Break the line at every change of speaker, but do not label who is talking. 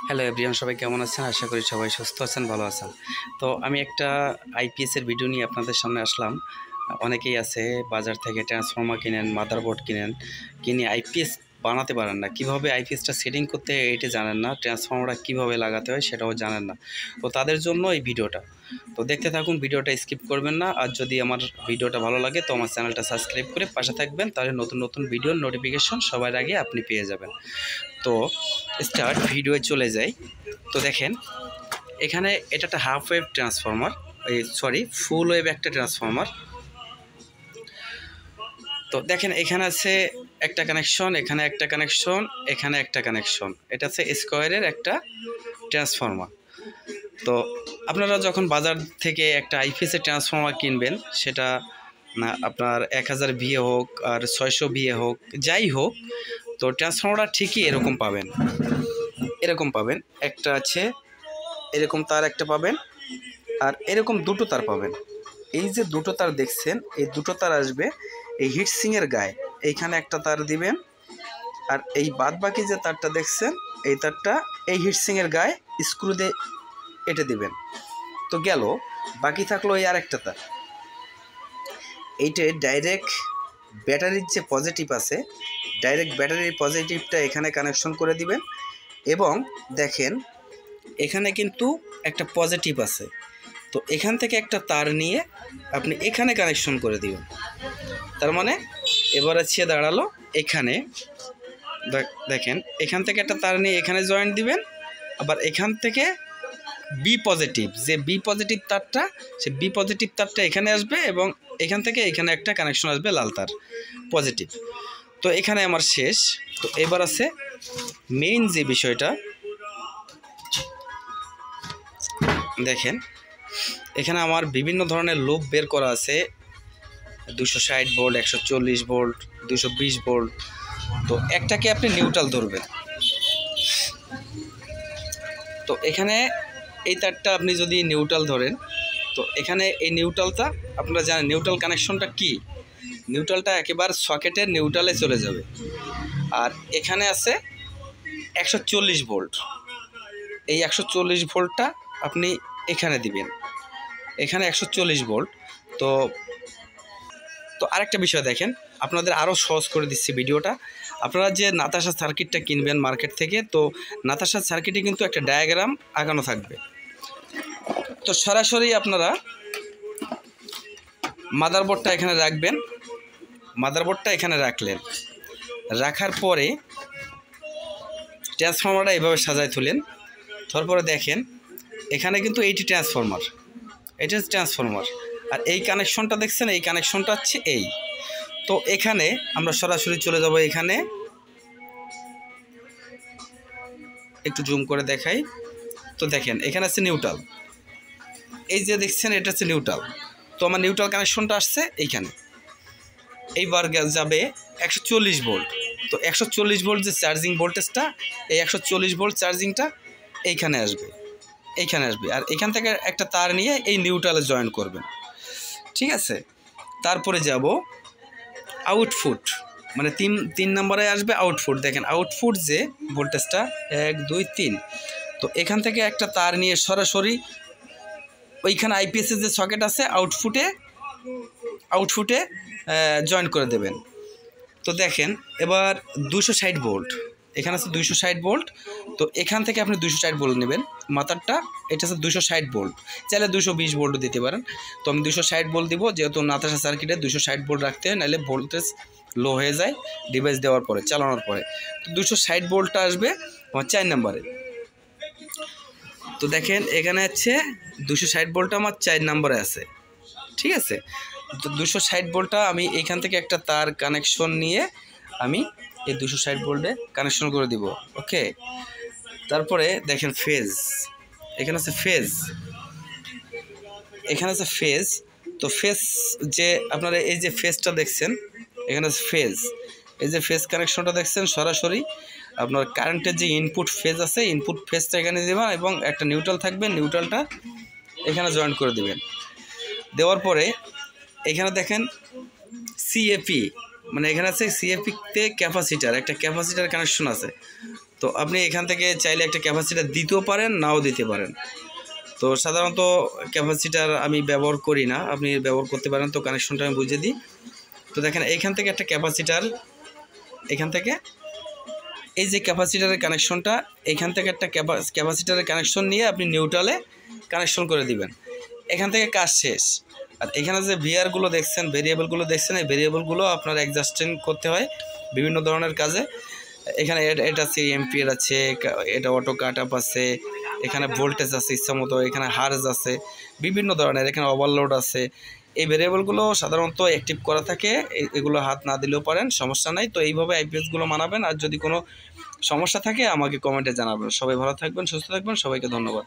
Hello everyone, সবাই কেমন আছেন? আশা করি সবাই সুস্থ আছেন, ভালো আছেন। তো আমি একটা আইপিএসের ভিডিও নিয়ে আপনাদের সামনে আসলাম। অনেকেই আছে বাজার থেকে ট্রান্সফর্মার কিনেন, মাদারবোর্ড কিনে আইপিএস বানাতে পারেন না। কিভাবে আইপিএসটা সেটিং করতে হয় এটা জানেন না, ট্রান্সফর্মারটা কিভাবে লাগাতে হয় সেটাও জানেন না। তো তাদের জন্য এই ভিডিওটা। তো দেখতে থাকুন, ভিডিওটা স্কিপ করবেন না। আর যদি আমার ভিডিওটা ভালো লাগে তো আমার চ্যানেলটা সাবস্ক্রাইব করে পাশে থাকবেন, তাহলে নতুন নতুন ভিডিওর নোটিফিকেশন সবার আগে আপনি পেয়ে যাবেন। তো স্টার্ট ভিডিওয়ে চলে যাই। তো দেখেন এখানে এটা একটা হাফ ওয়েভ ট্রান্সফর্মার, ফুল ওয়েভ একটা ট্রান্সফর্মার। তো দেখেন এখানে আছে একটা কানেকশন, এখানে একটা কানেকশন, এখানে একটা কানেকশন। এটা হচ্ছে স্কোয়ারের একটা ট্রান্সফর্মার। তো আপনারা যখন বাজার থেকে একটা আইপিএসের ট্রান্সফর্মার কিনবেন, সেটা আপনার 1000 ভিএ হোক আর 600 ভিএ হোক, যাই হোক, তো ট্রান্সফর্মারটা ঠিকই এরকম পাবেন। একটা আছে এরকম তার একটা পাবেন, আর এরকম দুটো তার পাবেন। এই যে দুটো তার দেখছেন, এই দুটো তার আসবে এই হিটসিংয়ের গায়ে, এইখানে একটা তার দিবেন। আর এই বাদ বাকি যে তারটা দেখছেন, এই তারটা এই হিটসিংয়ের গায়ে স্ক্রু দিয়ে এঁটে দিবেন। তো গেল, বাকি থাকলো এই আরেকটা তার। এইটা ডাইরেক্ট ব্যাটারির যে পজিটিভ আছে, ডাইরেক্ট ব্যাটারির পজিটিভটা এখানে কানেকশন করে দিবেন। এবং দেখেন এখানে কিন্তু একটা পজিটিভ আছে, তো এখান থেকে একটা তার নিয়ে আপনি এখানে কানেকশন করে দিবেন। তার মানে এবার আছে দাঁড়ালো এখানে, দেখেন এখান থেকে একটা তার নিয়ে এখানে জয়েন্ট দিবেন। আবার এখান থেকে বি পজিটিভ, যে বি পজিটিভ তারটা, সে বি পজিটিভ তারটা এখানে আসবে এবং এখান থেকে এখানে একটা কানেকশন আসবে লাল তার পজিটিভ। তো এখানে আমার শেষ। তো এবার আছে মেইন যে বিষয়টা, দেখেন এখানে আমার বিভিন্ন ধরনের লুপ বের করা আছে, 260 ভোল্ট, 140 ভোল্ট, 220 ভোল্ট। তো একটাকে আপনি নিউট্রাল ধরবেন। তো এখানে এই তারটা আপনি যদি নিউট্রাল ধরেন, তো এখানে এই নিউট্রালটা আপনারা জানেন নিউট্রাল কানেকশনটা কি, নিউট্রালটা একেবারে সকেটের নিউট্রালে চলে যাবে। আর এখানে আছে 140 ভোল্ট, এই 140 ভোল্টটা আপনি এখানে দিবেন, এখানে 140 ভোল্ট। তো আরেকটা বিষয় দেখেন, আপনাদের আরও সহজ করে দিচ্ছি ভিডিওটা। আপনারা যে নাতাশা সার্কিটটা কিনবেন মার্কেট থেকে, তো নাতাশা সার্কিটে কিন্তু একটা ডায়াগ্রাম আঁকানো থাকবে। তো সরাসরি আপনারা মাদারবোর্ডটা এখানে রাখবেন, মাদারবোর্ডটা এখানে রাখার পরে ট্রান্সফর্মারটা এইভাবে সাজায় তুলেন। তারপরে দেখেন এখানে কিন্তু এইটি ট্রান্সফর্মার, এটা হচ্ছে ট্রান্সফর্মার। আর এই কানেকশনটা দেখছেন, এই কানেকশনটা হচ্ছে এই। তো এখানে আমরা সরাসরি চলে যাব, এখানে একটু জুম করে দেখাই। তো দেখেন এখানে আছে নিউট্রাল, এই যে দেখছেন এটা হচ্ছে নিউট্রাল। তো আমার নিউট্রাল কানেকশনটা আসছে এইখানে। এইবার যাবে 140 ভোল্ট। তো 140 ভোল্ট যে চার্জিং ভোল্টেজটা, এই 140 ভোল্ট চার্জিংটা এইখানে আসবে। আর এখান থেকে একটা তার নিয়ে এই নিউট্রালে জয়েন করবেন, ঠিক আছে। তারপরে যাব আউটপুট, মানে তিন নম্বরে আসবে আউটপুট। দেখেন আউটপুট যে ভোল্টেজটা 1 2 3। তো এখান থেকে একটা তার নিয়ে সরাসরি ওইখানে আইপিএসের যে সকেট আছে আউটপুটে জয়েন করে দেবেন। তো দেখেন এবার 260 ভোল্ট, এখানে আছে 260 ভোল্ট। তো এখান থেকে আপনি 260 ভোল্ট নেবেন, মাথারটা এটা আছে 260 ভোল্ট, চাইলে 220 ভোল্টও দিতে পারেন। তো আমি 260 ভোল্ট দিব, যেহেতু নাতাশা সার্কিটে 260 ভোল্ট রাখতে হয়, নাহলে ভোল্টেজ লো হয়ে যায় ডিভাইস দেওয়ার পরে, চালানোর পরে। তো 260 ভোল্টটা আসবে আমার 4 নম্বরে। তো দেখেন এখানে আছে 260 ভোল্টটা আমার 4 নম্বরে আছে, ঠিক আছে। তো 260 ভোল্টটা আমি এইখান থেকে একটা তার কানেকশন নিয়ে আমি এই 260 ভোল্টে কানেকশন করে দিব, ওকে। তারপরে দেখেন ফেজ, এখানে আছে ফেজ। তো ফেজ যে আপনারা এই যে ফেজটা দেখছেন, এখানে আছে ফেজ, এই যে ফেজ কানেকশনটা দেখছেন, সরাসরি আপনার কারেন্টের যে ইনপুট ফেজ আছে, ইনপুট ফেজটা এখানে দেবেন এবং একটা নিউট্রাল থাকবে, নিউট্রালটা এখানে জয়েন করে দেবেন। দেওয়ার পরে এখানে দেখেন সিএপি, মানে এখানে আছে সিএপিতে ক্যাপাসিটার, একটা ক্যাপাসিটার কানেকশন আছে। তো তো আপনি এখান থেকে চাইলে একটা ক্যাপাসিটার দিতেও পারেন, নাও দিতে পারেন। তো সাধারণত ক্যাপাসিটার আমি ব্যবহার করি না, আপনি ব্যবহার করতে পারেন। তো কানেকশনটা আমি বুঝিয়ে দিই। তো দেখেন এইখান থেকে একটা ক্যাপাসিটার, এখান থেকে এই যে ক্যাপাসিটারের কানেকশনটা, এখান থেকে একটা ক্যাপাসিটারের কানেকশন নিয়ে আপনি নিউট্রালে কানেকশন করে দিবেন। এখান থেকে কাজ শেষ। আর এখানে যে ভিআরগুলো দেখছেন, ভেরিয়েবলগুলো দেখছেন, এই ভেরিয়েবলগুলো আপনার অ্যাডজাস্টিং করতে হয় বিভিন্ন ধরনের কাজে। এখানে এটা আছে এম্পিয়ার আছে, এটা অটো কাট আপ আছে, এখানে ভোল্টেজ আছে ইচ্ছা মতো, এখানে হার্জ আছে, বিভিন্ন ধরনের, এখানে ওভারলোড আছে। এই ভেরিয়েবলগুলো সাধারণত অ্যাক্টিভ করা থাকে, এগুলো হাত না দিলেও পারেন, সমস্যা নাই। তো এইভাবে আইপিএসগুলো মানাবেন। আর যদি কোনো সমস্যা থাকে আমাকে কমেন্টে জানাবেন। সবাই ভালো থাকবেন, সুস্থ থাকবেন, সবাইকে ধন্যবাদ।